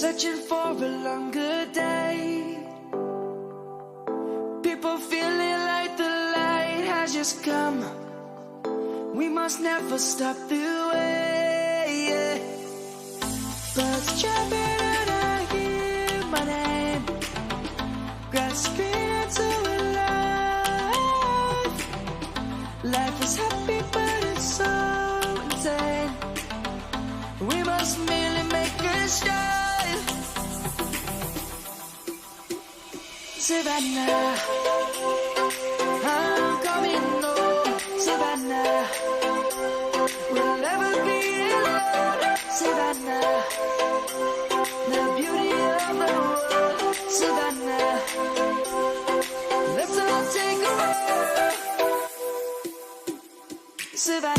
searching for a longer day. People feeling like the light has just come. We must never stop the way, yeah. Birds chirping and I hear my name, grasping into a life. Life is happy but it's so insane. We must merely make a start. Savannah, I'm coming home. Savannah, we'll never be alone. Savannah, the beauty of the world. Savannah, let's all take a walk. Savannah.